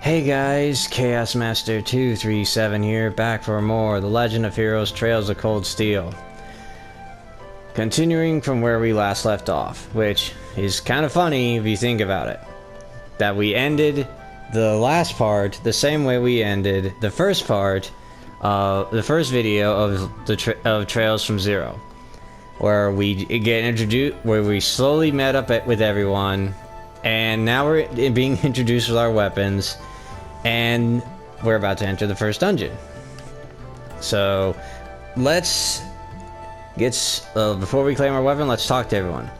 Hey guys, Chaos Master 237 here, back for more The Legend of Heroes Trails of Cold Steel. Continuing from where we last left off, which is kind of funny if you think about it. That we ended the last part the same way we ended the first part, the first video of Trails from Zero. Where we get introduced, where we slowly met up with everyone, and now we're being introduced with our weapons, and we're about to enter the first dungeon. So, let's get, before we claim our weapon, let's talk to everyone.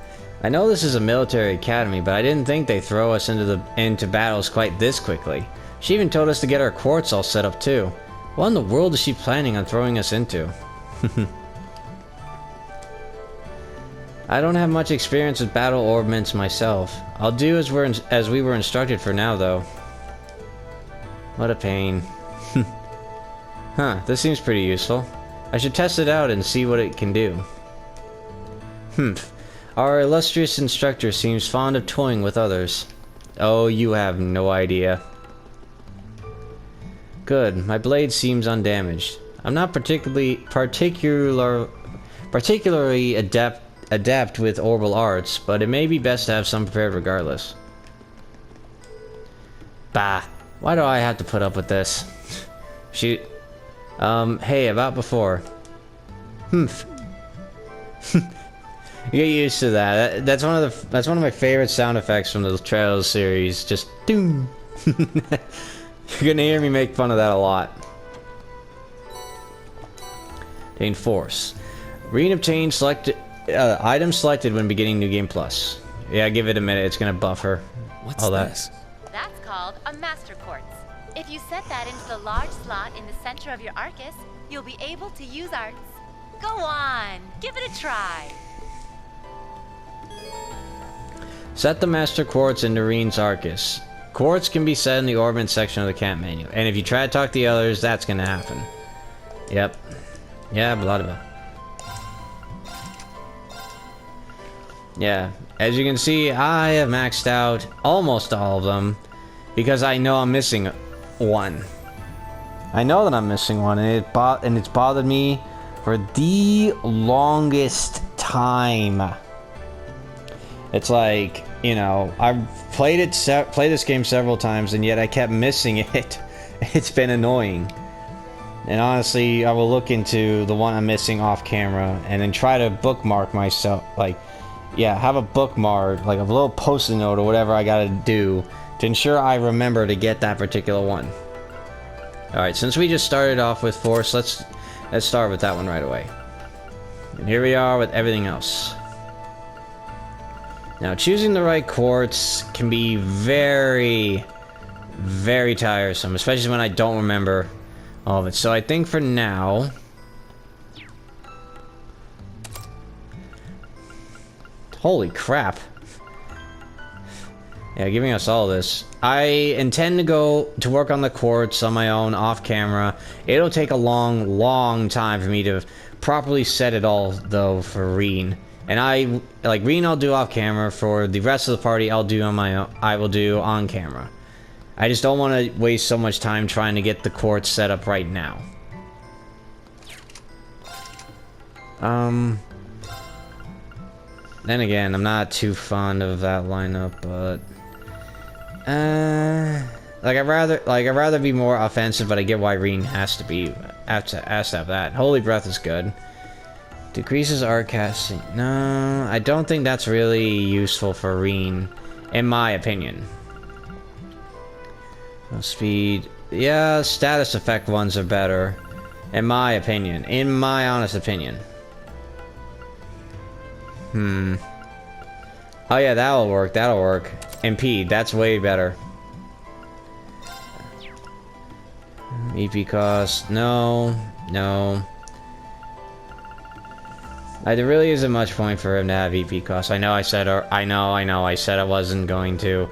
I know this is a military academy, but I didn't think they'd throw us into battles quite this quickly. She even told us to get our quartz all set up too. What in the world is she planning on throwing us into? I don't have much experience with battle orbments myself. I'll do as we were instructed for now, though. What a pain. Huh, this seems pretty useful. I should test it out and see what it can do. Our illustrious instructor seems fond of toying with others. Oh, you have no idea. Good, my blade seems undamaged. I'm not particularly adept with orbital arts, but it may be best to have some prepared regardless. Bah, why do I have to put up with this? Shoot. Hey, about before. You get used to that. That's one of my favorite sound effects from the Trails series. Just doom. You're gonna hear me make fun of that a lot. Obtain force. Rean obtained selected item selected when beginning New Game Plus. Yeah, give it a minute. It's gonna buff her. What's all this? That's called a master quartz. If you set that into the large slot in the center of your Arcus, you'll be able to use arts. Go on, give it a try. Set the master quartz into Rean's Arcus. Quartz can be set in the orbit section of the camp menu, and if you try to talk to the others, that's gonna happen. Yep. Yeah, blah blah. Yeah, as you can see, I have maxed out almost all of them because I know I'm missing one. I know that I'm missing one, and it's bothered me for the longest time. It's like, you know, I've played this game several times, and yet I kept missing it. It's been annoying. And honestly, I will look into the one I'm missing off camera, and then try to bookmark myself, like, yeah, have a bookmark, like a little post-it note or whatever I gotta do to ensure I remember to get that particular one. Alright, since we just started off with force, let's start with that one right away. And here we are with everything else. Now, choosing the right quartz can be very, very tiresome, especially when I don't remember all of it. So I think for now, holy crap. Yeah, giving us all this. I intend to go to work on the quartz on my own, off camera. It'll take a long, long time for me to properly set it all, though, for Rean. And Rean I'll do off camera. For the rest of the party, I'll do on my own. I will do on camera. I just don't want to waste so much time trying to get the quartz set up right now. Then again, I'm not too fond of that lineup, but I'd rather be more offensive, but I get why Rean has to have that. Holy Breath is good. Decreases art casting. No, I don't think that's really useful for Rean, in my opinion. Speed. Yeah, status effect ones are better, in my opinion. In my honest opinion. Oh yeah, that'll work. That'll work. Impede. That's way better. EP cost. No. No. There really isn't much point for him to have EP cost. I know I said I wasn't going to.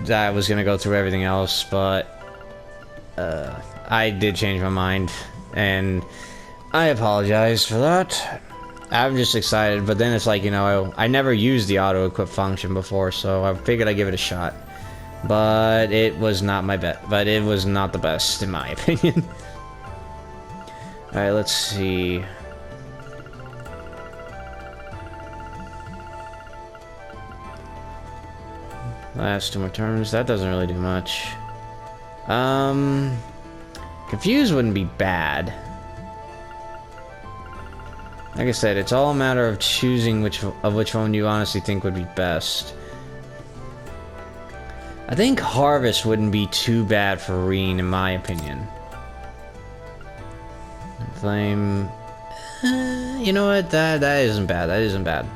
That I was gonna go through everything else, but I did change my mind, and I apologize for that. I'm just excited, but then it's like, you know, I never used the auto-equip function before, so I figured I'd give it a shot. but it was not my bet. But it was not the best, in my opinion. All right, let's see. Last 2 more turns. That doesn't really do much. Confused wouldn't be bad. Like I said, it's all a matter of choosing which one you honestly think would be best. I think Harvest wouldn't be too bad for Rean, in my opinion. Flame. You know what? That isn't bad. That isn't bad.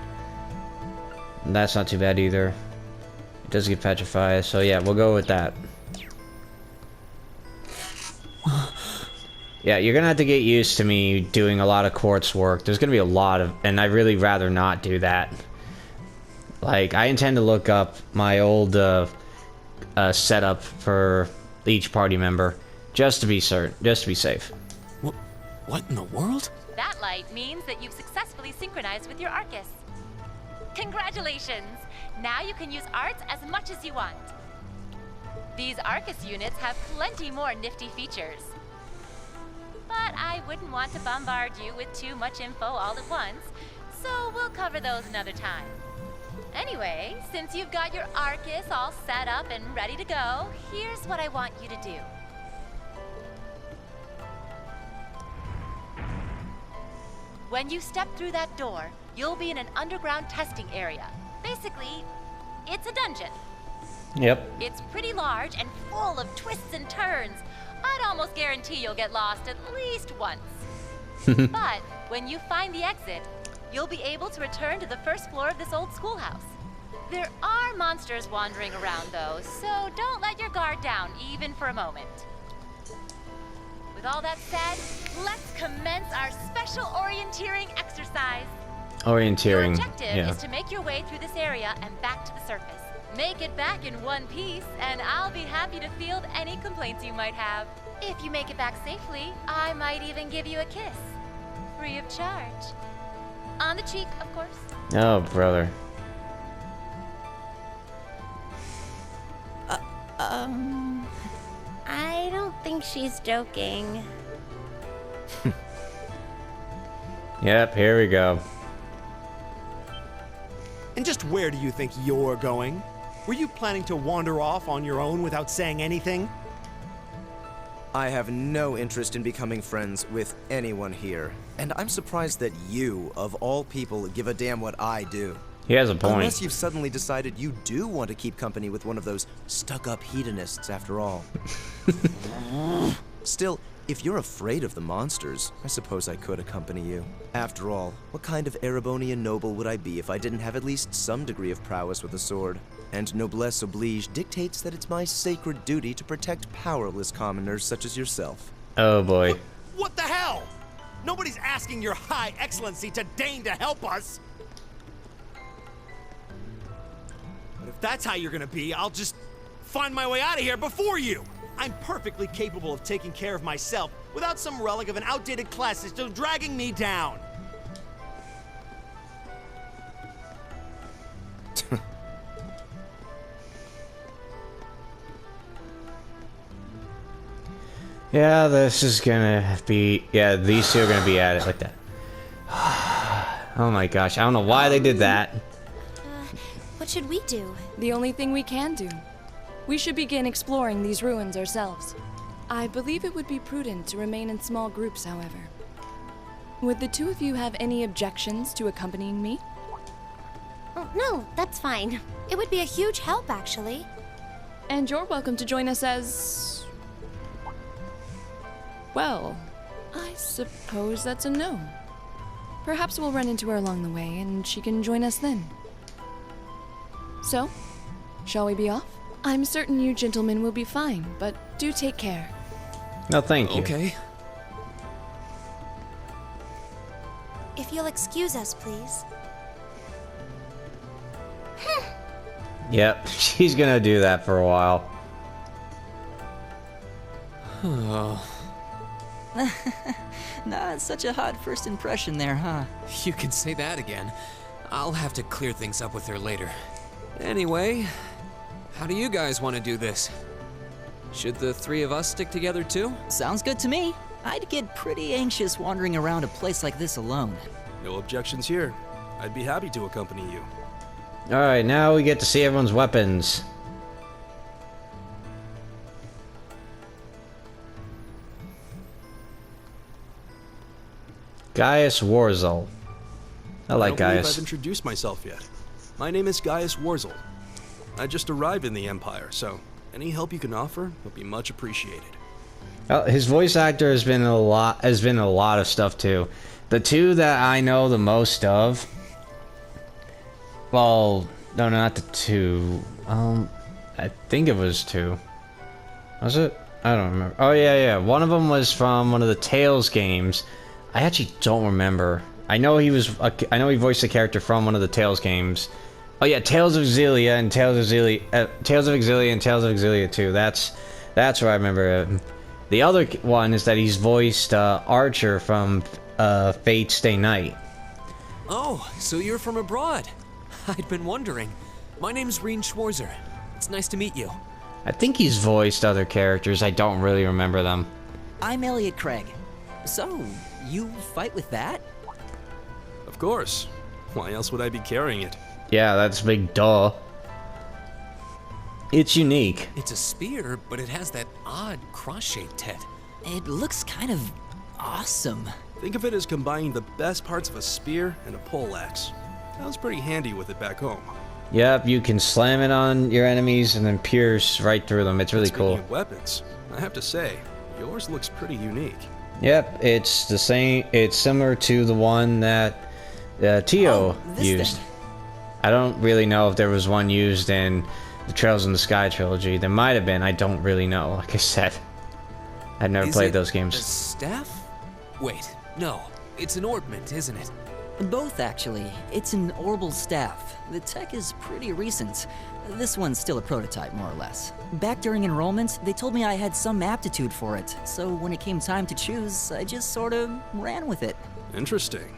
That's not too bad either. It does get petrified, so yeah, we'll go with that. Yeah, you're gonna have to get used to me doing a lot of quartz work. There's gonna be a lot of, and I'd really rather not do that. Like, I intend to look up my old setup for each party member, just to be certain, just to be safe. What in the world? That light means that you've successfully synchronized with your Arcus. Congratulations! Now you can use arts as much as you want. These Arcus units have plenty more nifty features. But I wouldn't want to bombard you with too much info all at once, so we'll cover those another time. Anyway, since you've got your Arcus all set up and ready to go, here's what I want you to do. When you step through that door, you'll be in an underground testing area. Basically, it's a dungeon. Yep. It's pretty large and full of twists and turns. I'd almost guarantee you'll get lost at least once. But when you find the exit, you'll be able to return to the first floor of this old schoolhouse. There are monsters wandering around though, so don't let your guard down even for a moment. With all that said, let's commence our special orienteering exercise. Orienteering, Your objective yeah. is to make your way through this area and back to the surface. Make it back in one piece, and I'll be happy to field any complaints you might have. If you make it back safely, I might even give you a kiss. Free of charge. On the cheek, of course. Oh, brother. I don't think she's joking. Yep, here we go. And just where do you think you're going? Were you planning to wander off on your own without saying anything? I have no interest in becoming friends with anyone here. And I'm surprised that you, of all people, give a damn what I do. He has a point. Unless you've suddenly decided you do want to keep company with one of those stuck-up hedonists after all. Still, if you're afraid of the monsters, I suppose I could accompany you. After all, what kind of Erebonian noble would I be if I didn't have at least some degree of prowess with a sword? And noblesse oblige dictates that it's my sacred duty to protect powerless commoners such as yourself. Oh boy. What the hell? Nobody's asking your high excellency to deign to help us. But if that's how you're gonna be, I'll just find my way out of here before you. I'm perfectly capable of taking care of myself without some relic of an outdated class system dragging me down. Yeah, this is gonna be... Yeah, these two are gonna be at it like that. Oh my gosh, I don't know why they did that. What should we do? The only thing we can do. We should begin exploring these ruins ourselves. I believe it would be prudent to remain in small groups, however. Would the two of you have any objections to accompanying me? Oh, no, that's fine. It would be a huge help, actually. And you're welcome to join us as... Well, I suppose that's a no. Perhaps we'll run into her along the way, and she can join us then. So, shall we be off? I'm certain you gentlemen will be fine, but do take care. No, thank you. Okay. If you'll excuse us, please. Yep, she's gonna do that for a while. Oh, Not such a hot first impression there, huh? you can say that again. I'll have to clear things up with her later. Anyway, How do you guys want to do this? Should the three of us stick together too? Sounds good to me. I'd get pretty anxious wandering around a place like this alone. No objections here. I'd be happy to accompany you. Alright, now we get to see everyone's weapons. Gaius Warzel. I like I don't believe Gaius. I've introduced myself yet. My name is Gaius Warzel. I just arrived in the Empire, so any help you can offer would be much appreciated. Well, his voice actor has been a lot of stuff too. The two that I know the most of. Well, no, not the two. I think it was two. Was it? I don't remember. Oh yeah. One of them was from one of the Tales games. I actually don't remember. I know he was. I know he voiced a character from one of the Tales games. Oh yeah, Tales of Xillia and Tales of Xillia and Tales of Xillia 2. That's where I remember him. The other one is that he's voiced Archer from Fate Stay Night. Oh, so you're from abroad. I'd been wondering. My name's Rean Schwarzer. It's nice to meet you. I think he's voiced other characters. I don't really remember them. I'm Elliot Craig. So, you fight with that? Of course. Why else would I be carrying it? Yeah, that's big duh. It's unique. It's a spear, but it has that odd cross-shaped head. It looks kind of awesome. Think of it as combining the best parts of a spear and a poleaxe. I was pretty handy with it back home. Yep, you can slam it on your enemies and then pierce right through them. It's really Speaking cool. of weapons, I have to say, yours looks pretty unique. Yep, it's the same. It's similar to the one that Tio this used. thing. I don't really know if there was one used in the Trails in the Sky trilogy. There might have been. I don't really know. Like I said, I've never Is played it those a games. staff? Wait, no. It's an ornament, isn't it? Both, actually. It's an orbital staff. The tech is pretty recent. This one's still a prototype, more or less. Back during enrollment, they told me I had some aptitude for it, so when it came time to choose, I just sort of ran with it. Interesting.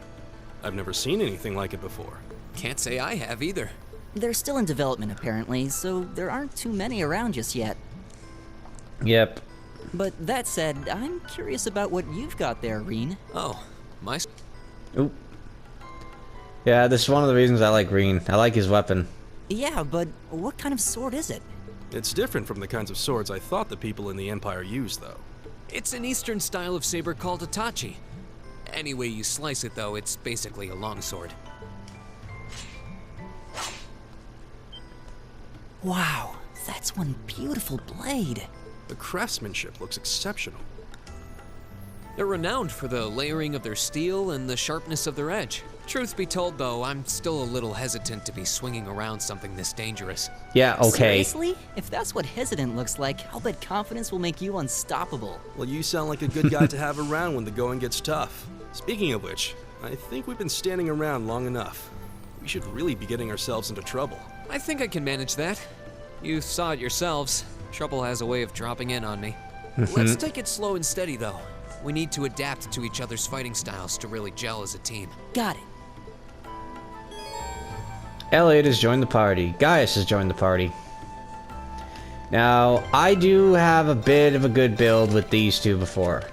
I've never seen anything like it before. Can't say I have either. They're still in development, apparently, so there aren't too many around just yet. Yep. But that said, I'm curious about what you've got there, Rean. Oh, my... Oop. Yeah, this is one of the reasons I like Rean. I like his weapon. Yeah, but what kind of sword is it? It's different from the kinds of swords I thought the people in the Empire used, though. It's an Eastern style of saber called a tachi. Any way you slice it, though, it's basically a longsword. Wow, that's one beautiful blade. The craftsmanship looks exceptional. They're renowned for the layering of their steel and the sharpness of their edge. Truth be told, though, I'm still a little hesitant to be swinging around something this dangerous. Yeah, okay. Seriously? If that's what hesitant looks like, I'll bet confidence will make you unstoppable. Well, you sound like a good guy to have around when the going gets tough. Speaking of which, I think we've been standing around long enough. We should really be getting ourselves into trouble. I think I can manage that. You saw it yourselves. Trouble has a way of dropping in on me. Let's take it slow and steady, though. We need to adapt to each other's fighting styles to really gel as a team. Got it. Elliot has joined the party. Gaius has joined the party. Now, I do have a bit of a good build with these two before.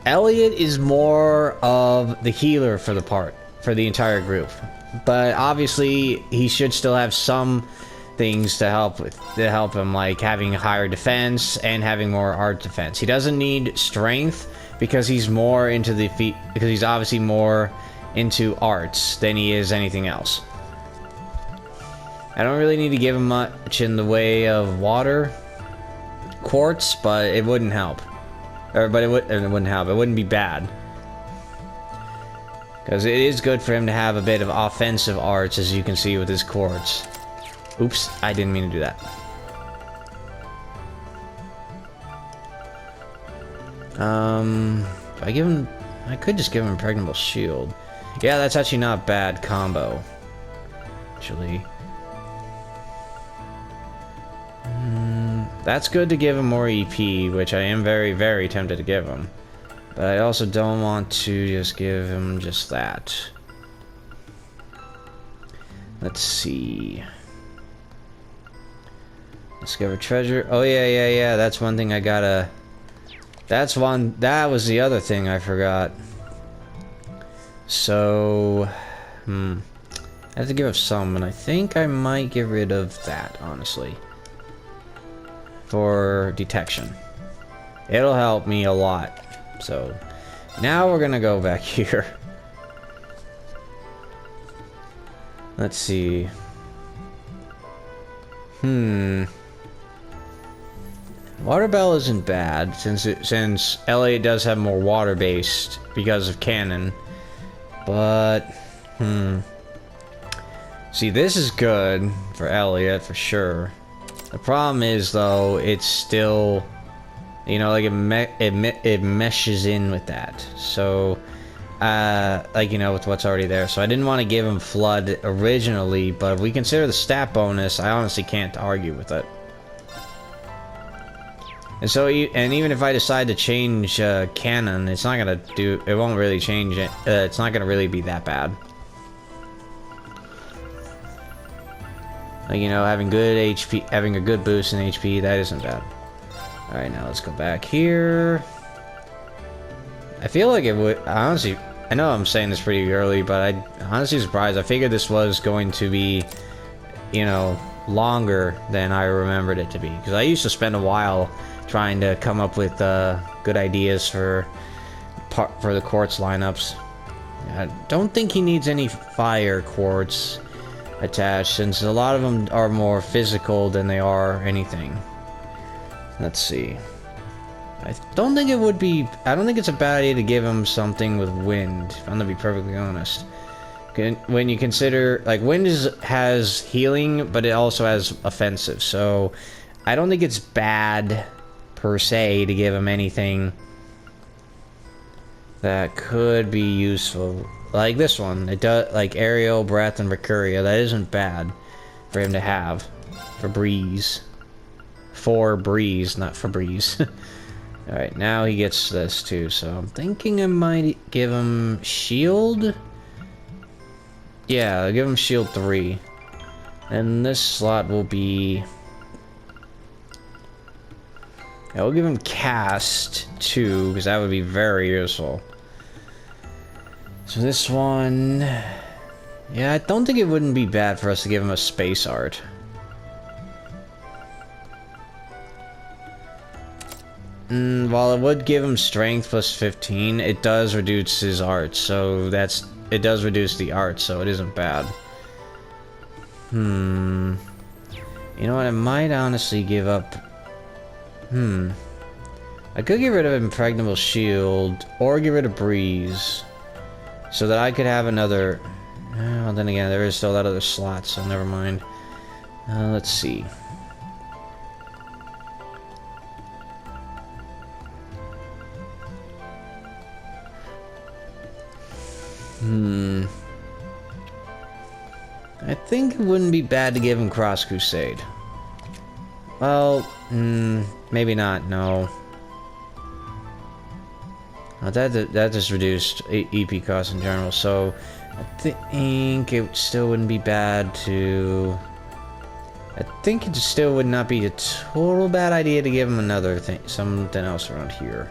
Elliot is more of the healer for the entire group. But obviously, he should still have some things to help him, like having higher defense and having more art defense. He doesn't need strength because he's more into because he's obviously more into arts than he is anything else. I don't really need to give him much in the way of water quartz, but it wouldn't help. It wouldn't help. It wouldn't be bad. Because it is good for him to have a bit of offensive arts, as you can see with his quartz. Oops, I didn't mean to do that. If I give him... I could just give him Impregnable Shield. Yeah, that's actually not a bad combo. Actually. That's good to give him more EP, which I am very, very tempted to give him. But I also don't want to just give him just that. Let's see. Discover treasure. Oh yeah. That's one thing I gotta. That was the other thing I forgot. So, I have to give up some, and I think I might get rid of that, honestly. For detection. It'll help me a lot. So, now we're gonna go back here. Let's see. Water Bell isn't bad, since LA does have more water-based because of cannon. But, see, this is good for Elliot, for sure. The problem is, though, it's still, you know, like, it meshes in with that. So, like, you know, with what's already there. So I didn't want to give him Flood originally, but if we consider the stat bonus, I honestly can't argue with it. And so, and even if I decide to change Cannon, it's not gonna do. It won't really change it. It's not gonna really be that bad. Like, you know, having good HP, having a good boost in HP, that isn't bad. All right, now let's go back here. I feel like it would. Honestly, I know I'm saying this pretty early, but I'm honestly surprised. I figured this was going to be, you know, longer than I remembered it to be, because I used to spend a while trying to come up with good ideas for the quartz lineups. I don't think he needs any fire quartz attached, since a lot of them are more physical than they are anything. Let's see. I don't think it's a bad idea to give him something with wind, if I'm gonna be perfectly honest. When you consider, like, wind has healing, but it also has offensive, so I don't think it's bad per se to give him anything that could be useful. Like this one, it does, like aerial, breath, and Mercuria. That isn't bad for him to have for breeze. For breeze, not for breeze. Alright, now he gets this too, so I'm thinking I might give him shield. Yeah, I'll give him shield 3. And this slot will be, I will give him cast 2, because that would be very useful. So this one, yeah, I don't think it wouldn't be bad for us to give him a space art. While it would give him strength plus 15, it does reduce his art, so it does reduce the art, so it isn't bad. You know what, I might honestly give up. I could get rid of Impregnable Shield, or get rid of Breeze, so that I could have another. Well, then again, there is still that other slot, so never mind. Let's see. I think it wouldn't be bad to give him Cross Crusade. Well, maybe not, no. That just reduced EP costs in general, so I think it still wouldn't be bad to. I think it still would not be a total bad idea to give him another thing, something else around here.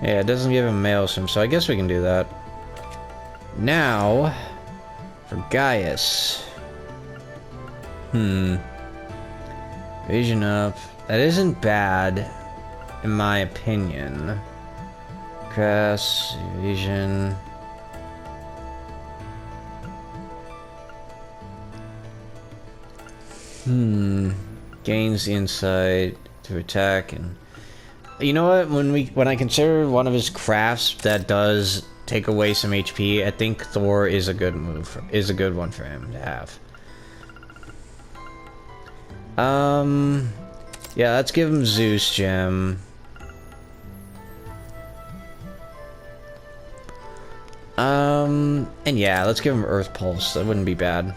Yeah, it doesn't give him Maelstrom, so I guess we can do that. Now, for Gaius. Vision up. That isn't bad, in my opinion. Crass, vision. Gains the insight to attack, and you know what? When I consider one of his crafts that does take away some HP, I think Thor is a good move. Is a good one for him to have. Yeah, let's give him Zeus Gem. And yeah, let's give him Earth Pulse. That wouldn't be bad.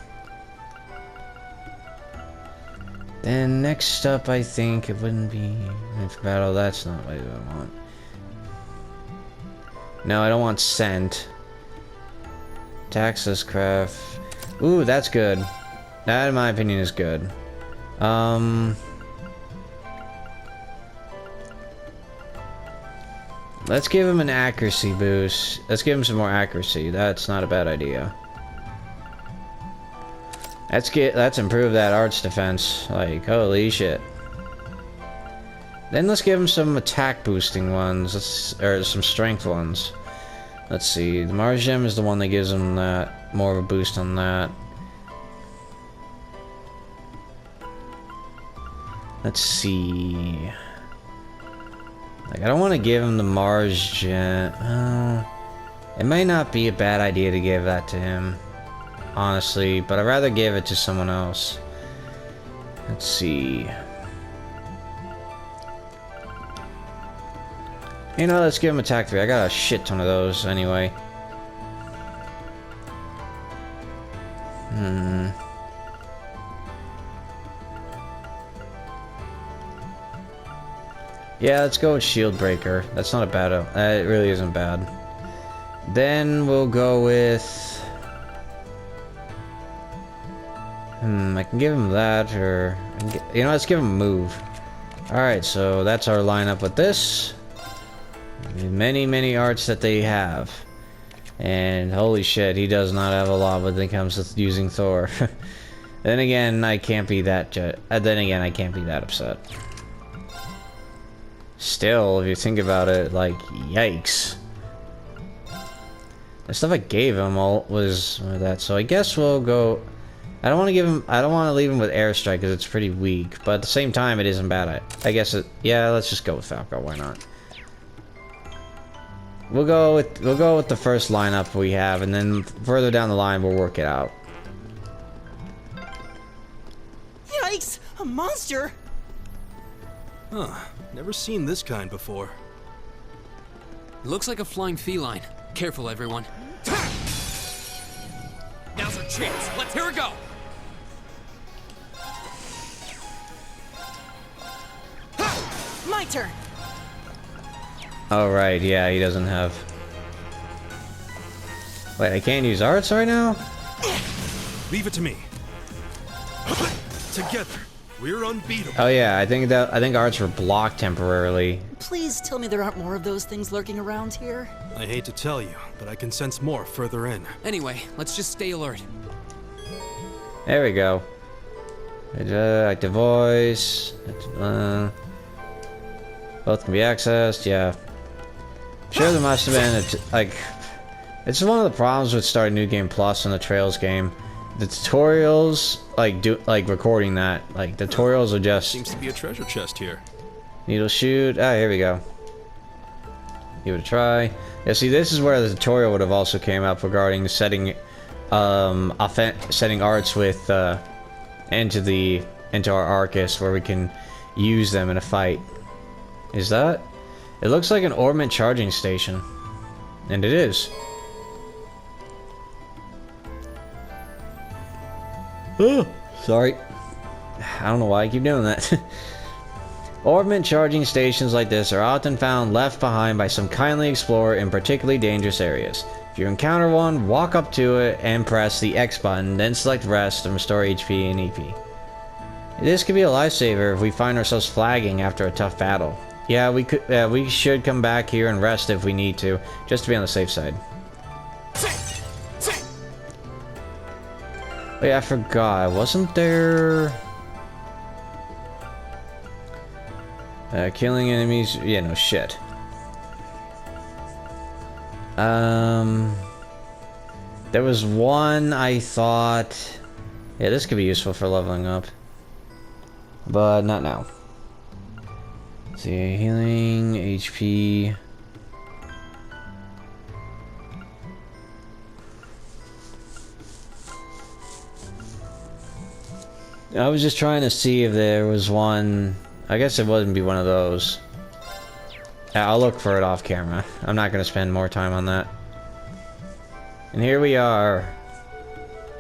Then next up, I think it wouldn't be for battle. That's not what I want. No, I don't want scent. Taxless craft. Ooh, that's good. That, in my opinion, is good. Let's give him an accuracy boost. Let's give him some more accuracy. That's not a bad idea. Let's improve that arts defense. Like, holy shit. Then let's give him some attack boosting ones. Or some strength ones. Let's see. The Mars Gem is the one that gives him that more of a boost on that. Let's see. Like, I don't want to give him the Mars Gem. It may not be a bad idea to give that to him, honestly, but I'd rather give it to someone else. Let's see. You know, let's give him attack 3. I got a shit ton of those anyway. Yeah, let's go with Shield Breaker. That's not a bad... it really isn't bad. Then we'll go with... I can give him that, or... You know, let's give him a move. Alright, so that's our lineup with this. Many, many arts that they have. And holy shit, he does not have a lot when it comes to using Thor. Then again, I can't be that... then again, I can't be that upset. Still, if you think about it, like, yikes. The stuff I gave him all was that, so I guess we'll go... I don't want to give him... I don't want to leave him with Airstrike because it's pretty weak, but at the same time, it isn't bad. I guess it... Yeah, let's just go with Falco, why not? We'll go with the first lineup we have, and then further down the line, we'll work it out. Yikes! A monster! Huh. Never seen this kind before. Looks like a flying feline. Careful, everyone. Now's our chance. Let's hear it go. My turn! Oh, right, yeah, he doesn't have... Wait, I can't use arts right now? Leave it to me. Together, we're unbeatable. Oh yeah, I think arts were blocked temporarily. Please tell me there aren't more of those things lurking around here. I hate to tell you, but I can sense more further in. Anyway, let's just stay alert. There we go. Active voice. Both can be accessed, yeah. Sure, there must have been like... It's one of the problems with starting New Game Plus in the Trails game. The tutorials, like recording that, like the tutorials are just... Seems to be a treasure chest here. Needle shoot. Ah, here we go. Give it a try. Yeah, see, this is where the tutorial would have also came up regarding setting, setting arts with into our Arcus, where we can use them in a fight. Is that? It looks like an ornament charging station, and it is. Oh, sorry. I don't know why I keep doing that. Ornament charging stations like this are often found left behind by some kindly explorer in particularly dangerous areas. If you encounter one, walk up to it and press the X button, then select rest and restore HP and EP. This could be a lifesaver if we find ourselves flagging after a tough battle. Yeah, we should come back here and rest if we need to, just to be on the safe side. Oh yeah, I forgot. Wasn't there... killing enemies... Yeah, no shit. There was one I thought... Yeah, this could be useful for leveling up. But not now. Let's see, healing, HP... I was just trying to see if there was one... I guess it wouldn't be one of those. Yeah, I'll look for it off camera. I'm not going to spend more time on that. And here we are.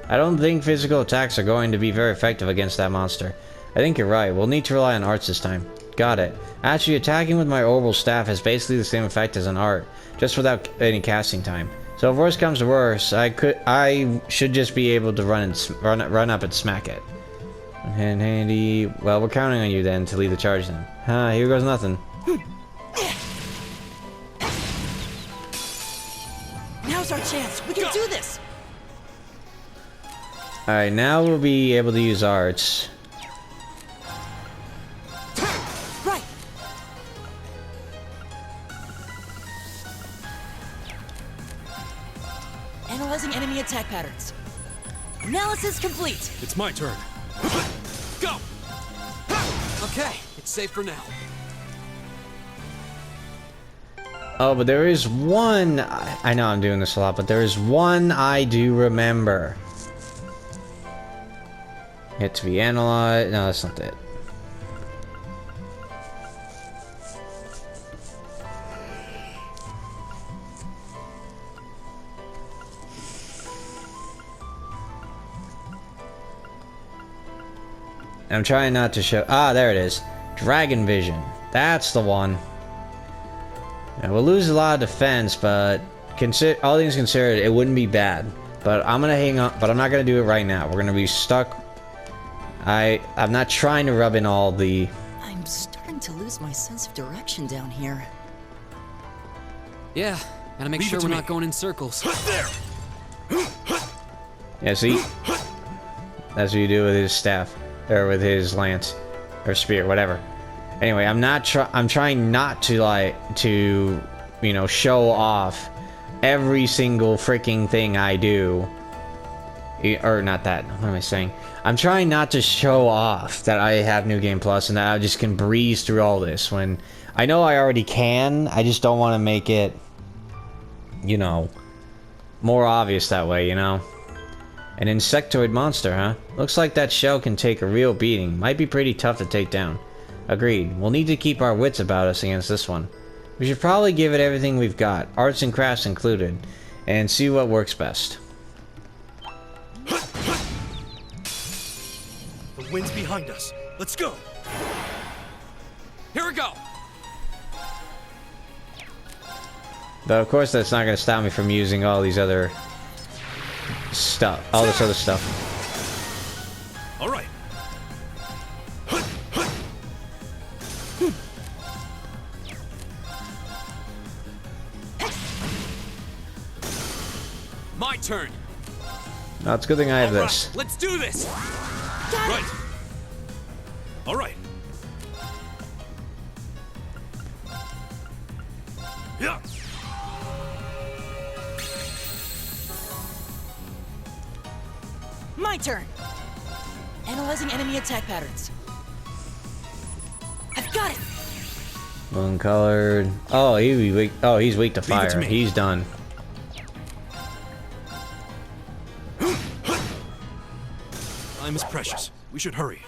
I don't think physical attacks are going to be very effective against that monster. I think you're right. We'll need to rely on arts this time. Got it. Actually, attacking with my orbital staff has basically the same effect as an art. just without any casting time. So if worse comes to worse, I should just be able to run up and smack it. And handy. Well, we're counting on you then to lead the charge then. Here goes nothing. Now's our chance. We can do this. Alright, now we'll be able to use arts. Right. Analyzing enemy attack patterns. Analysis complete. It's my turn. Go! Okay, it's safe for now. Oh, but there is one... I know I'm doing this a lot, but there is one I do remember. Yet to be analyzed... No, that's not it. I'm trying not to show... Ah, there it is. Dragon Vision. That's the one. Yeah, we'll lose a lot of defense, but all things considered, it wouldn't be bad. But I'm gonna hang on. But I'm not gonna do it right now. We're gonna be stuck. I'm not trying to rub in all the... I'm starting to lose my sense of direction down here. Yeah, gotta make sure we're not going in circles. Yeah, see? That's what you do with his staff. Or with his lance. Or spear, whatever. Anyway, I'm trying not to, you know, show off every single freaking thing I do. Or not that, what am I saying? I'm trying not to show off that I have New Game Plus and that I just can breeze through all this when I know I already can. I just don't want to make it, you know, more obvious that way, you know? An insectoid monster, huh? Looks like that shell can take a real beating. Might be pretty tough to take down. Agreed. We'll need to keep our wits about us against this one. We should probably give it everything we've got, arts and crafts included, and see what works best. The wind's behind us. Let's go. Here we go. But of course that's not going to stop me from using all these other stuff, all this other stuff. All right. My turn. No, it's a good thing I have this. Let's do this. Right. All right. Yeah. My turn. Analyzing enemy attack patterns. I've got it. Moon colored. Oh, he's weak. Oh, he's weak to fire. He's done. Time is precious. We should hurry.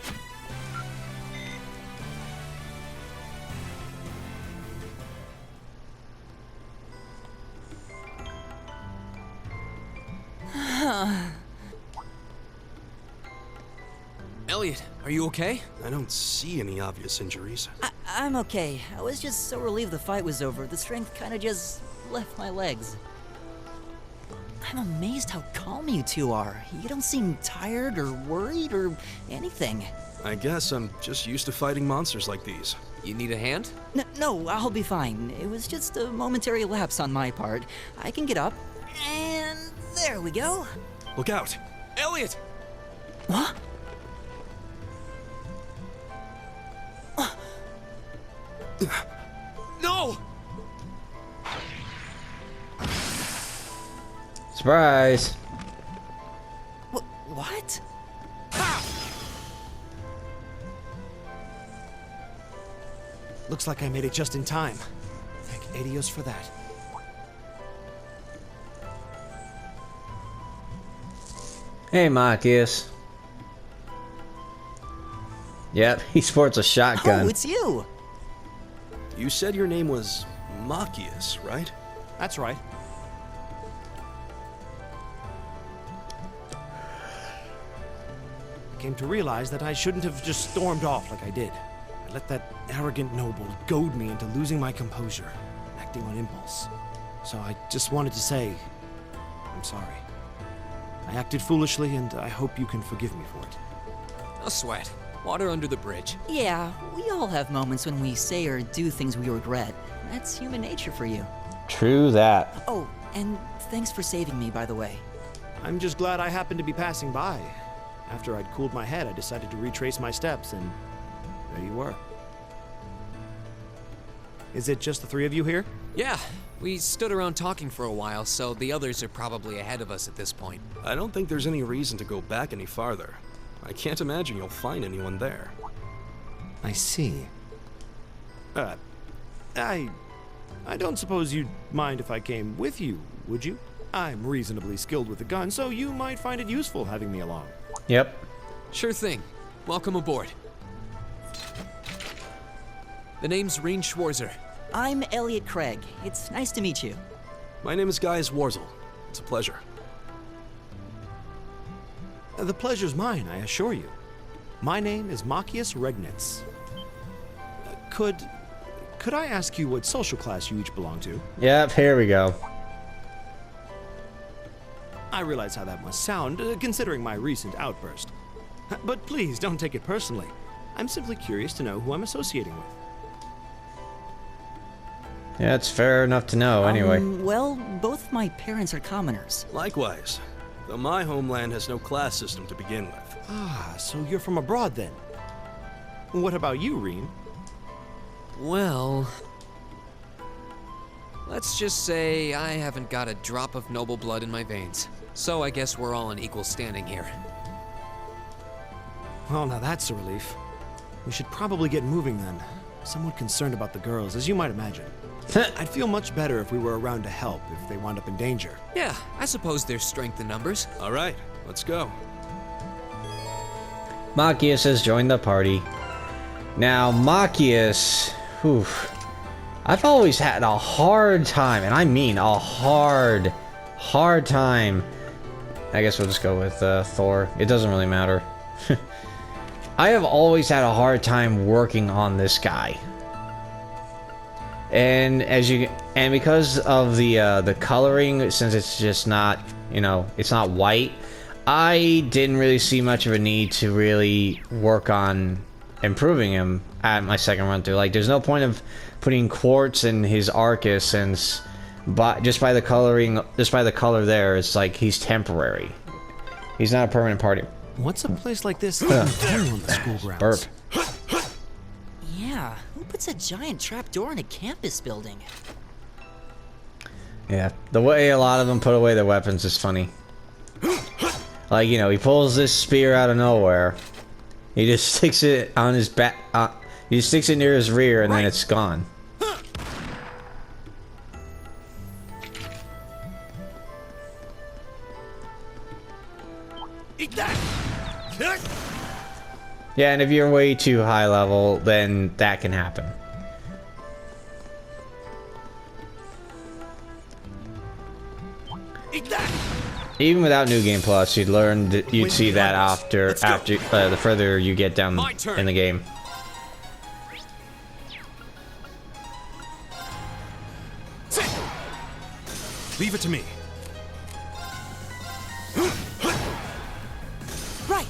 Elliot, are you okay? I don't see any obvious injuries. I'm okay. I was just so relieved the fight was over. The strength kind of just left my legs. I'm amazed how calm you two are. You don't seem tired or worried or anything. I guess I'm just used to fighting monsters like these. You need a hand? No, I'll be fine. It was just a momentary lapse on my part. I can get up. And there we go. Look out! Elliot! What? No! Surprise! What? Looks like I made it just in time. Thank Adios for that. Hey, Marcus. Yep, he sports a shotgun. Oh, it's you! You said your name was Machias, right? That's right. I came to realize that I shouldn't have just stormed off like I did. I let that arrogant noble goad me into losing my composure, acting on impulse. So I just wanted to say, I'm sorry. I acted foolishly, and I hope you can forgive me for it. No sweat. Water under the bridge. Yeah, we all have moments when we say or do things we regret. That's human nature for you. True that. Oh, and thanks for saving me, by the way. I'm just glad I happened to be passing by. After I'd cooled my head, I decided to retrace my steps, and there you were. Is it just the three of you here? Yeah, we stood around talking for a while, so the others are probably ahead of us at this point. I don't think there's any reason to go back any farther. I can't imagine you'll find anyone there. I see. I don't suppose you'd mind if I came with you, would you? I'm reasonably skilled with a gun, so you might find it useful having me along. Yep. Sure thing. Welcome aboard. The name's Rean Schwarzer. I'm Elliot Craig. It's nice to meet you. My name is Guy Warzel. It's a pleasure. The pleasure's mine, I assure you. My name is Machias Regnitz. Could I ask you what social class you each belong to? Yep, here we go. I realize how that must sound, considering my recent outburst. But please, don't take it personally. I'm simply curious to know who I'm associating with. Yeah, it's fair enough to know, anyway. Well, both my parents are commoners. Likewise, though my homeland has no class system to begin with. Ah, so you're from abroad then. What about you, Rean? Well, let's just say I haven't got a drop of noble blood in my veins. So I guess we're all in equal standing here. Well, now that's a relief. We should probably get moving then. Somewhat concerned about the girls, as you might imagine. I'd feel much better if we were around to help if they wound up in danger. Yeah, I suppose there's strength in numbers. All right, let's go. Machias has joined the party. Now, Machias, whew, I've always had a hard time, and I mean a hard time. I guess we'll just go with Thor. It doesn't really matter. I have always had a hard time working on this guy. And because of the coloring, since it's just not, it's not white, I didn't really see much of a need to really work on improving him at my second run through. Like, there's no point of putting quartz in his Arcus, since just by the color there, it's like he's temporary. He's not a permanent party. What's a place like this even on the school grounds? Burp. Yeah, who puts a giant trapdoor in a campus building? Yeah, the way a lot of them put away their weapons is funny. Like, he pulls this spear out of nowhere. He just sticks it on his back. He just sticks it near his rear, and then it's gone. Eat that! Yeah, and if you're way too high level, then that can happen. Eat that! Even without New Game Plus, you'd see that after the further you get down in the game. Leave it to me. Right.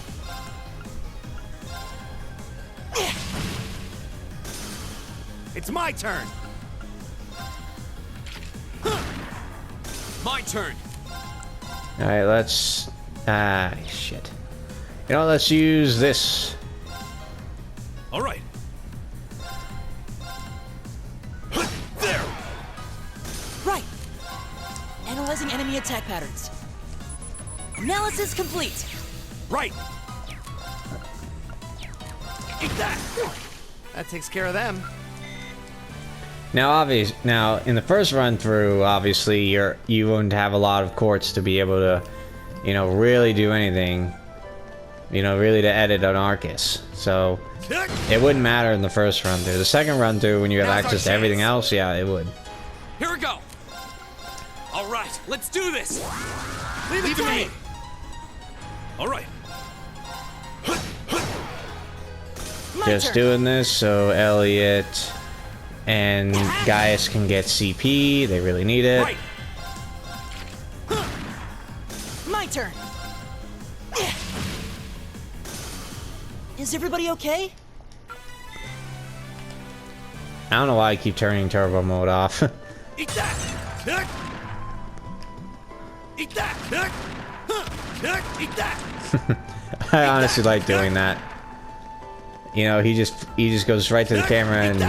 It's my turn. My turn. Alright, let's... shit. Let's use this. All right. There. Right. Analyzing enemy attack patterns. Analysis complete. Right. Eat that. That takes care of them. Now, in the first run through, obviously, you wouldn't have a lot of quartz to be able to, really do anything. Really to edit an Arcus. So, it wouldn't matter in the first run through. The second run through, when you have access to everything else, yeah, it would. Here we go. All right, let's do this. Leave it to me. All right. Just doing this so Elliot and Gaius can get CP. They really need it. Right. My turn. Is everybody okay? I don't know why I keep turning turbo mode off. Eat that! Eat that! Eat that! I honestly like doing that. You know, he just goes right to the camera and...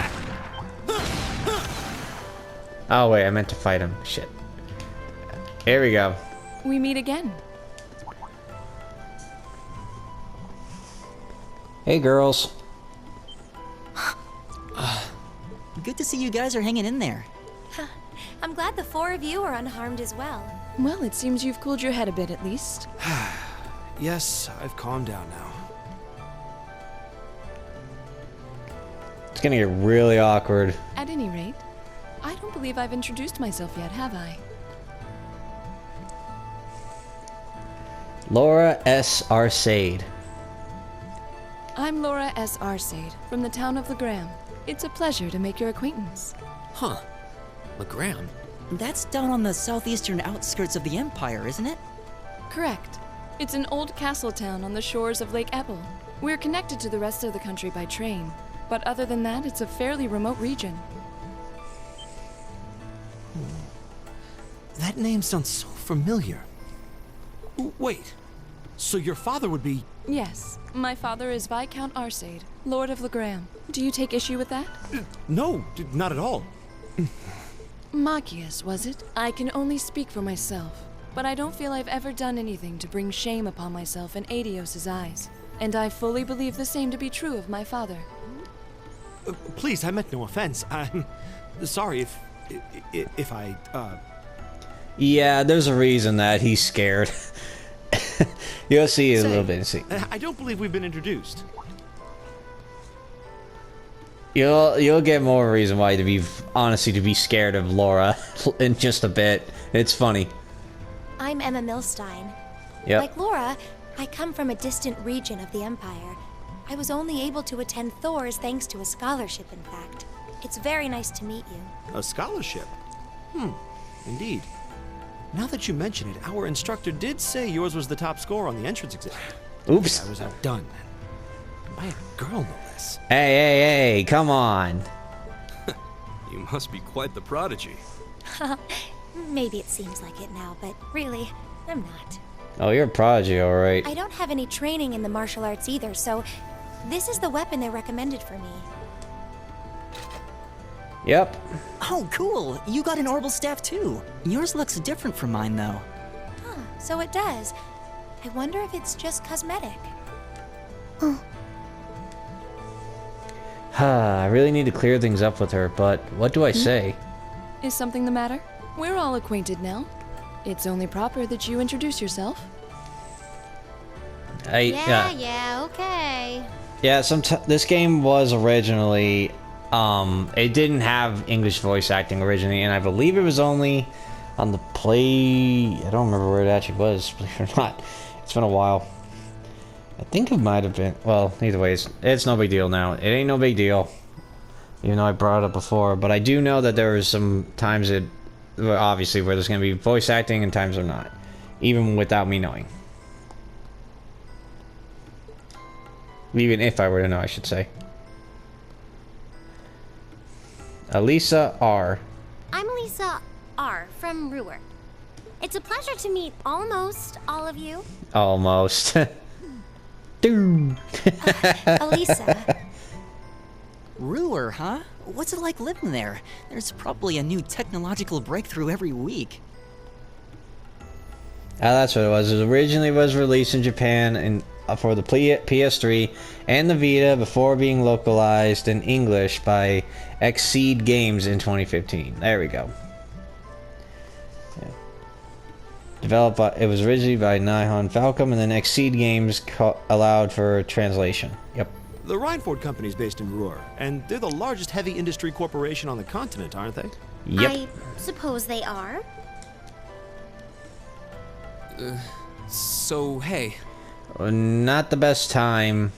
Oh wait, I meant to fight him. Shit. Here we go. We meet again. Hey girls. Good to see you guys are hanging in there. I'm glad the 4 of you are unharmed as well. Well, it seems you've cooled your head a bit at least. Yes, I've calmed down now. It's gonna get really awkward. At any rate, I don't believe I've introduced myself yet, have I? Laura S. Arcade. I'm Laura S. Arcade, from the town of Legram. It's a pleasure to make your acquaintance. Huh. Legram? That's down on the southeastern outskirts of the Empire, isn't it? Correct. It's an old castle town on the shores of Lake Ebble. We're connected to the rest of the country by train, but other than that, it's a fairly remote region. That name sounds so familiar. Wait, so your father would be... Yes, my father is Viscount Arcade, Lord of Legram. Do you take issue with that? No, not at all. Machias, was it? I can only speak for myself, but I don't feel I've ever done anything to bring shame upon myself in Adios's eyes. And I fully believe the same to be true of my father. Please, I meant no offense. I'm sorry if I, Yeah, there's a reason that he's scared. You'll see a little bit. See. I don't believe we've been introduced. You'll get more reason why to be honestly to be scared of Laura in just a bit. It's funny. I'm Emma Milstein. Yep. Like Laura, I come from a distant region of the Empire. I was only able to attend Thors thanks to a scholarship, in fact. It's very nice to meet you. A scholarship? Indeed. Now that you mention it, our instructor did say yours was the top score on the entrance exam. Oops. I was outdone. By a girl, no less. Hey, come on. You must be quite the prodigy. Maybe it seems like it now, but really, I'm not. Oh, you're a prodigy, alright. I don't have any training in the martial arts either, so this is the weapon they recommended for me. Yep. Oh, cool. You got an orbital staff too. Yours looks different from mine, though. Huh, so it does. I wonder if it's just cosmetic. I really need to clear things up with her, but what do I say? Is something the matter? We're all acquainted now. It's only proper that you introduce yourself. Yeah, okay. Yeah, this game was originally, it didn't have English voice acting originally, and I believe it was only on the Play... I don't remember where it actually was, believe it or not. It's been a while. I think it might have been... Well, either way, it's no big deal now. It ain't no big deal. Even though I brought it up before, but I do know that there was some times obviously where there's going to be voice acting and times are not. Even without me knowing. Even if I were to know, I should say. Elisa R. I'm Elisa R. from Ruhr. It's a pleasure to meet almost all of you. Almost. Dude. Elisa. Ruhr, huh? What's it like living there? There's probably a new technological breakthrough every week. That's what it was. It originally was released in Japan for the PS3 and the Vita before being localized in English by Exceed Games in 2015. There we go. Yeah. Developed by, it was originally by Nihon Falcom, and then Exceed Games allowed for translation. Yep. The Reinford Company's based in Ruhr, and they're the largest heavy industry corporation on the continent, aren't they? Yep. I suppose they are. So, hey. Not the best time.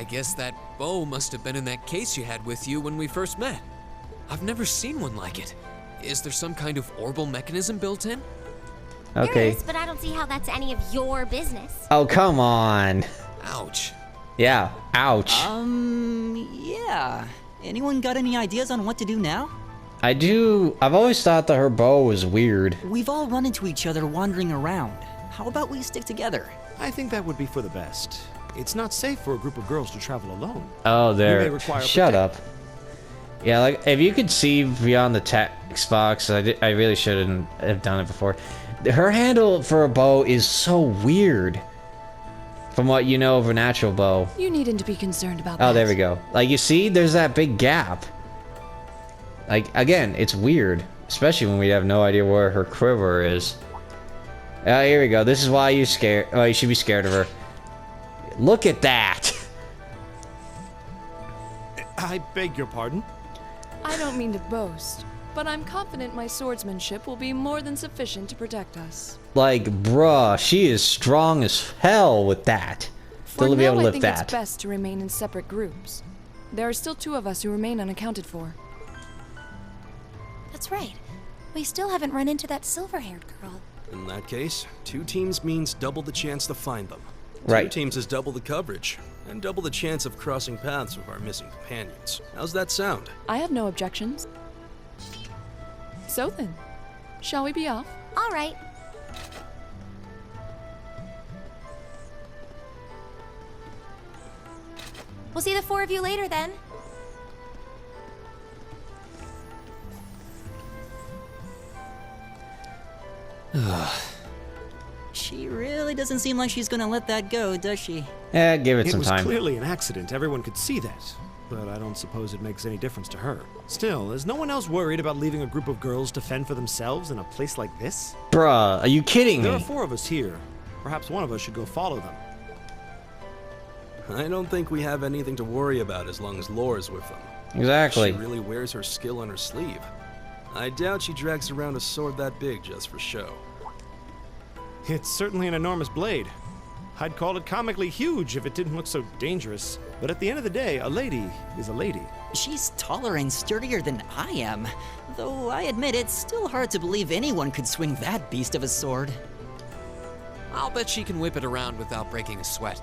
I guess that bow must have been in that case you had with you when we first met. I've never seen one like it. Is there some kind of orbital mechanism built in? Okay. There is, but I don't see how that's any of your business. Oh, come on. Ouch. Yeah, ouch. Yeah. Anyone got any ideas on what to do now? I do. I've always thought that her bow was weird. We've all run into each other wandering around. How about we stick together? I think that would be for the best. It's not safe for a group of girls to travel alone. Oh, You may there. require Shut up. Yeah, like, if you could see beyond the text box, I really shouldn't have done it before. Her handle for a bow is so weird. From what you know of a natural bow. You needn't to be concerned about that. Oh, there we go. Like, you see, there's that big gap. Like, again, it's weird. Especially when we have no idea where her quiver is. Oh, here we go. This is why you're scared. Oh, you should be scared of her. Look at that! I beg your pardon? I don't mean to boast, but I'm confident my swordsmanship will be more than sufficient to protect us. Like, bruh, she is strong as hell with that. For Still to be able now, to I lift think that. it's best to remain in separate groups. There are still 2 of us who remain unaccounted for. That's right. We still haven't run into that silver-haired girl. In that case, 2 teams means double the chance to find them. 2 Right. teams is double the coverage, and double the chance of crossing paths with our missing companions. How's that sound? I have no objections. So then, shall we be off? All right. We'll see the 4 of you later then. She really doesn't seem like she's gonna let that go, does she? Yeah, give it It some was time. clearly an accident. Everyone could see that. But I don't suppose it makes any difference to her. Still, is no one else worried about leaving a group of girls to fend for themselves in a place like this? Bruh, are you kidding There are me? 4 of us here. Perhaps one of us should go follow them. I don't think we have anything to worry about as long as Laura's with them. Exactly. She really wears her skill on her sleeve. I doubt she drags around a sword that big just for show. It's certainly an enormous blade. I'd call it comically huge if it didn't look so dangerous. But at the end of the day, a lady is a lady. She's taller and sturdier than I am. Though I admit it's still hard to believe anyone could swing that beast of a sword. I'll bet she can whip it around without breaking a sweat.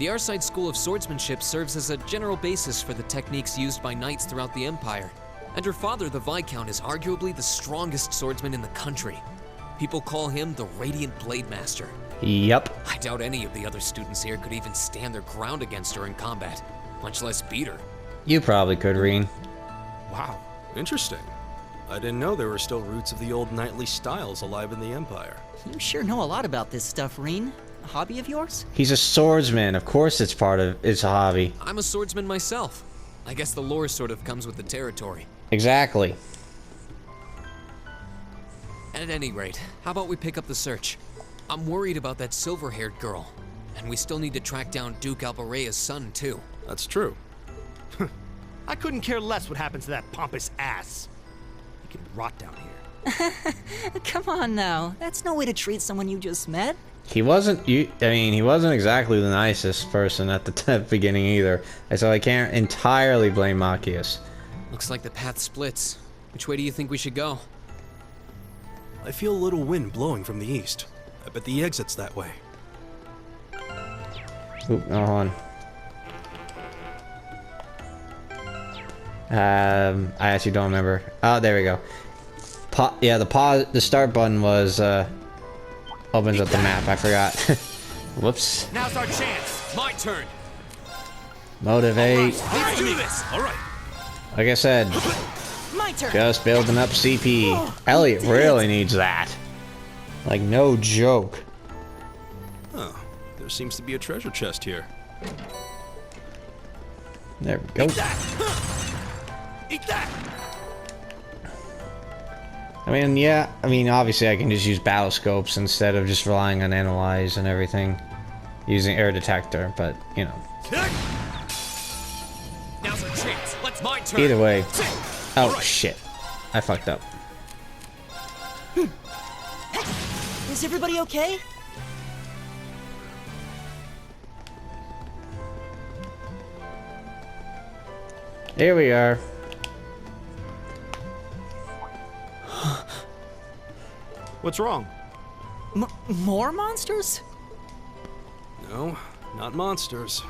The Arside School of Swordsmanship serves as a general basis for the techniques used by knights throughout the Empire. And her father, the Viscount, is arguably the strongest swordsman in the country. People call him the Radiant Blade Master. Yep. I doubt any of the other students here could even stand their ground against her in combat, much less beat her. You probably could, Rean. Wow. Interesting. I didn't know there were still roots of the old knightly styles alive in the Empire. You sure know a lot about this stuff, Rean. A hobby of yours? He's a swordsman. Of course it's part of it's a hobby. I'm a swordsman myself. I guess the lore sort of comes with the territory. Exactly. At any rate, how about we pick up the search? I'm worried about that silver-haired girl. And we still need to track down Duke Albarea's son, too. That's true. I couldn't care less what happens to that pompous ass. He can rot down here. Come on now. That's no way to treat someone you just met. He wasn't. He wasn't exactly the nicest person at the beginning either. So I can't entirely blame Machias. Looks like the path splits. Which way do you think we should go? I feel a little wind blowing from the east. I bet the exit's that way. Oop, no, hold on. I actually don't remember. Oh, there we go. Yeah, the start button was opens up the map. I forgot. Whoops. Now's our chance. My turn! Motivate. Let's do this. All right. Like I said, My turn. just building up CP. Elliot really needs that. Like, no joke. Oh, there seems to be a treasure chest here. There we go. Eat that. I mean, obviously I can just use battle scopes instead of just relying on analyze and everything. Using air detector, but, you know. Now's our chance. Let's my turn. Either way. Oh, shit. I fucked up. Is everybody okay? Here we are. What's wrong? More monsters? No, not monsters.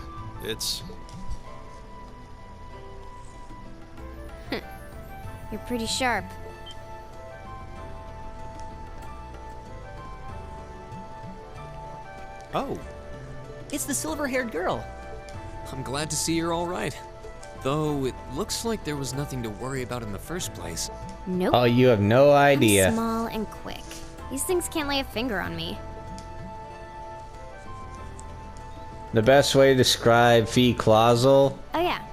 It's... You're pretty sharp. Oh. It's the silver-haired girl. I'm glad to see you're all right. Though it looks like there was nothing to worry about in the first place. Nope. Oh, you have no I'm idea. small and quick. These things can't lay a finger on me. The best way to describe Fee Clausel. Oh yeah,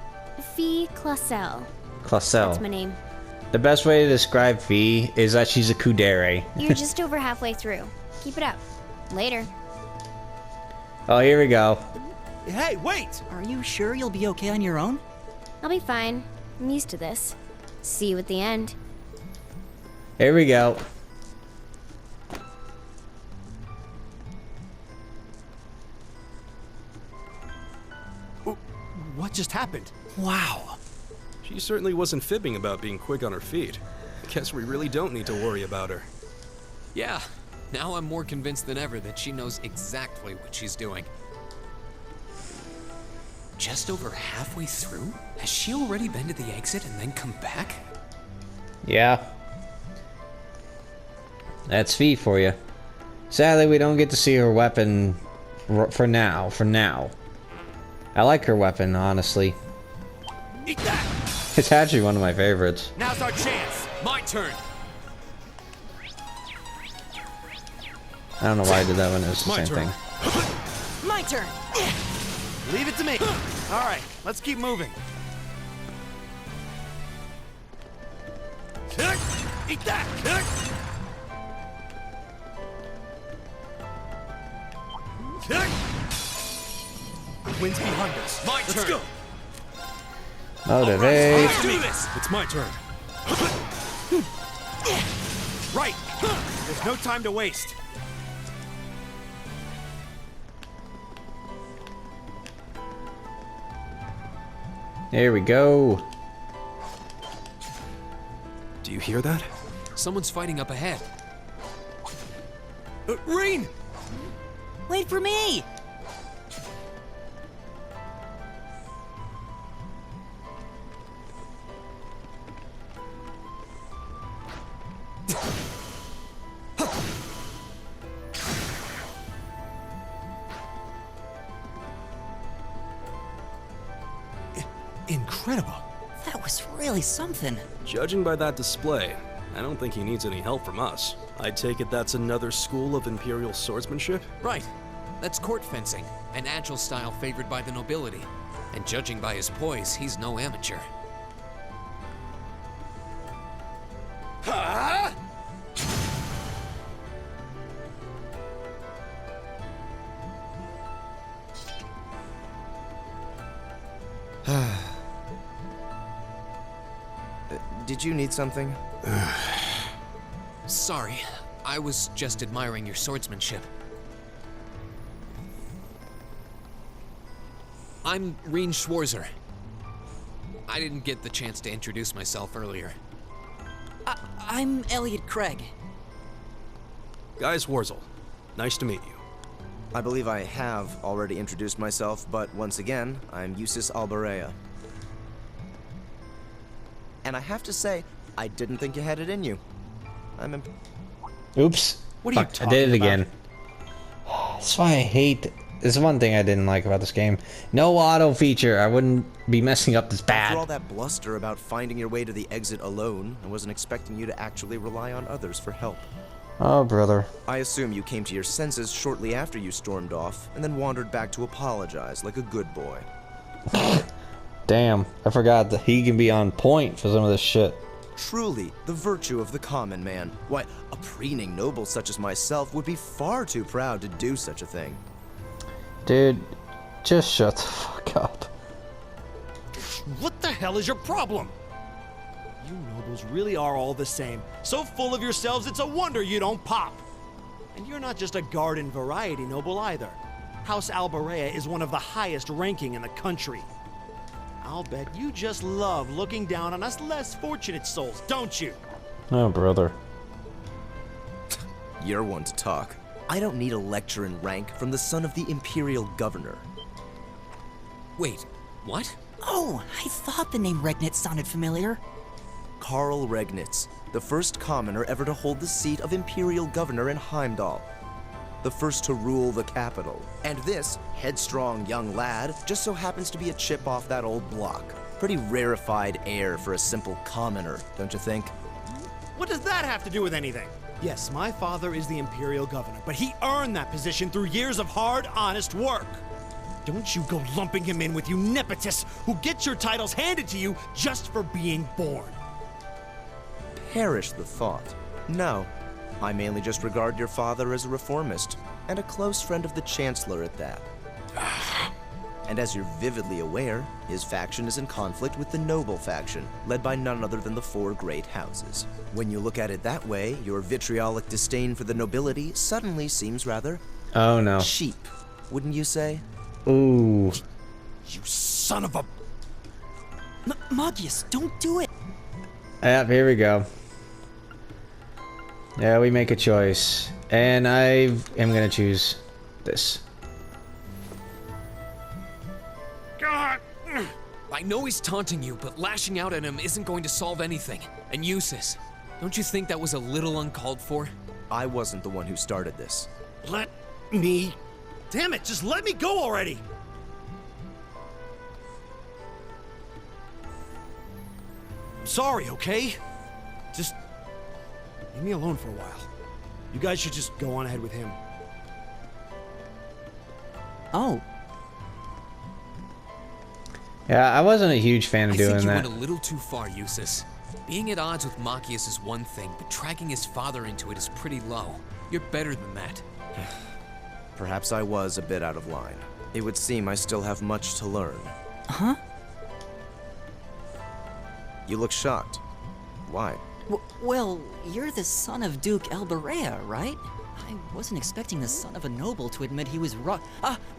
Fee Clausel. That's Clausel. my name. The best way to describe Fee is that she's a kudere. You're just over halfway through. Keep it up. Later. Oh, here we go. Hey, wait! Are you sure you'll be okay on your own? I'll be fine. I'm used to this. See you at the end. Here we go. What just happened? Wow. She certainly wasn't fibbing about being quick on her feet. Guess we really don't need to worry about her. Yeah, now I'm more convinced than ever that she knows exactly what she's doing. Just over halfway through? Has she already been to the exit and then come back? Yeah. That's Fee for you. Sadly, we don't get to see her weapon for now. I like her weapon, honestly. Eat that! It's actually one of my favorites. Now's our chance! My turn! I don't know why I did that one. It was the My same turn. thing. My turn! Leave it to me! Alright, let's keep moving. Eat that! Wind's behind us. My Let's turn. go! Motivate. Let's do this! It's my turn. Right! There's no time to waste. Here we go. Do you hear that? Someone's fighting up ahead. Rean! Wait for me! Incredible. That was really something. Judging by that display, I don't think he needs any help from us. I take it that's another school of Imperial swordsmanship? Right. That's court fencing, an agile style favored by the nobility. And judging by his poise, he's no amateur. Did you need something? Sorry, I was just admiring your swordsmanship. I'm Rean Schwarzer. I didn't get the chance to introduce myself earlier. I'm Elliot Craig. Guy Schwarzer, nice to meet you. I believe I have already introduced myself, but once again, I'm Eustace Alberea. And I have to say, I didn't think you had it in you. I'm Oops. What are you Fuck, I talking did it about? again. That's why I hate... There's one thing I didn't like about this game. No auto feature. I wouldn't be messing up this After all bad. that bluster about finding your way to the exit alone, I wasn't expecting you to actually rely on others for help. Oh, brother. I assume you came to your senses shortly after you stormed off, and then wandered back to apologize like a good boy. Damn. I forgot that he can be on point for some of this shit. Truly, the virtue of the common man. Why, a preening noble such as myself would be far too proud to do such a thing. Dude, just shut the fuck up. What the hell is your problem? You nobles really are all the same. So full of yourselves, it's a wonder you don't pop. And you're not just a garden variety noble either. House Alberea is one of the highest ranking in the country. I'll bet you just love looking down on us less fortunate souls, don't you? Oh, brother. You're one to talk. I don't need a lecture in rank from the son of the Imperial Governor. Wait, what? Oh, I thought the name Regnitz sounded familiar. Karl Regnitz, the first commoner ever to hold the seat of Imperial Governor in Heimdall. The first to rule the capital. And this headstrong young lad just so happens to be a chip off that old block. Pretty rarefied air for a simple commoner, don't you think? What does that have to do with anything? Yes, my father is the Imperial Governor, but he earned that position through years of hard, honest work. Don't you go lumping him in with you nepotists who get your titles handed to you just for being born. Perish the thought. No, I mainly just regard your father as a reformist, and a close friend of the Chancellor at that. And as you're vividly aware, his faction is in conflict with the noble faction, led by none other than the four great houses. When you look at it that way, your vitriolic disdain for the nobility suddenly seems rather... Oh, no. cheap, wouldn't you say? Ooh. You son of a... Magius, don't do it! Yep, here we go. Yeah, we make a choice. And I am gonna choose this. God! I know he's taunting you, but lashing out at him isn't going to solve anything. And Eustace, don't you think that was a little uncalled for? I wasn't the one who started this. Let me... Damn it, just let me go already! I'm sorry, okay? Just... leave me alone for a while. You guys should just go on ahead with him. Oh, Yeah, I wasn't a huge fan of I doing think you that. went a little too far, Eustace. Being at odds with Machias is one thing, but dragging his father into it is pretty low. You're better than that. Perhaps I was a bit out of line. It would seem I still have much to learn. huh? You look shocked. Why? Well, you're the son of Duke Elberea, right? I wasn't expecting the son of a noble to admit he was wrong.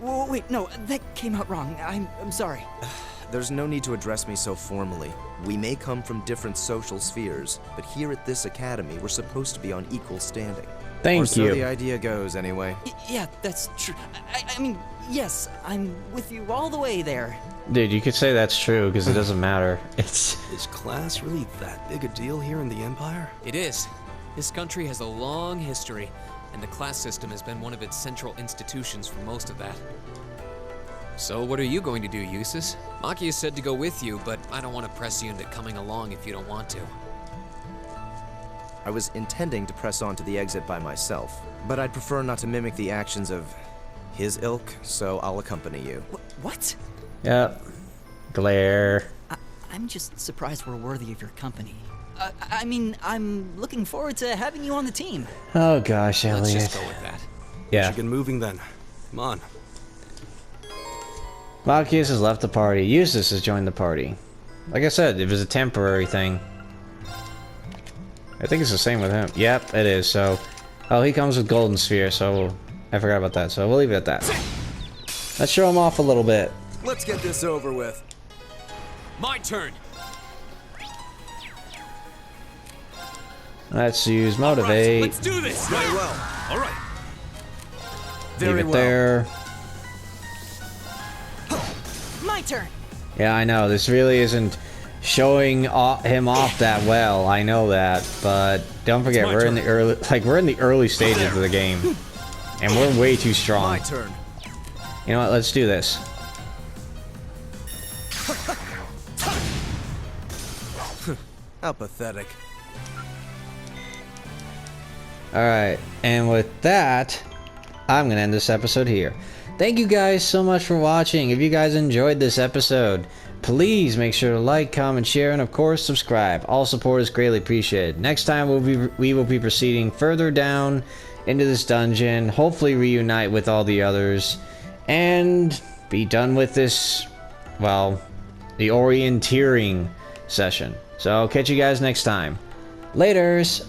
Wait, no, that came out wrong. I'm sorry. There's no need to address me so formally. We may come from different social spheres, but here at this academy, we're supposed to be on equal standing. Thank or so you. the idea goes, anyway. Yeah, that's true. I mean, yes, I'm with you all the way there. Dude, you could say that's true, because it doesn't matter. It's... Is class really that big a deal here in the Empire? It is. This country has a long history, and the class system has been one of its central institutions for most of that. So what are you going to do, Eustace? Machias said to go with you, but I don't want to press you into coming along if you don't want to. I was intending to press on to the exit by myself, but I'd prefer not to mimic the actions of his ilk, so I'll accompany you. What? Yep. Glare. I'm just surprised we're worthy of your company. I mean, I'm looking forward to having you on the team. Oh gosh, Let's Elliot. just go with that. Yeah. Should get moving then. Come on. Machias has left the party. Eustace has joined the party. Like I said, it was a temporary thing. I think it's the same with him. Yep, it is. So, oh, he comes with Golden Sphere, so I forgot about that. So we'll leave it at that. Let's show him off a little bit. Let's get this over with. My turn! Let's use motivate. Let's do this! Very well. All right. Very Leave it well. there. My turn. Yeah, I know. This really isn't showing him off that well. I know that, but don't forget we're in the early stages of the game, and we're way too strong. My turn. You know what? Let's do this. How pathetic. Alright, and with that, I'm going to end this episode here. Thank you guys so much for watching. If you guys enjoyed this episode, please make sure to like, comment, share, and of course subscribe. All support is greatly appreciated. Next time we will be proceeding further down into this dungeon, hopefully reunite with all the others, and be done with this, well, the orienteering session. So I'll catch you guys next time. Laters!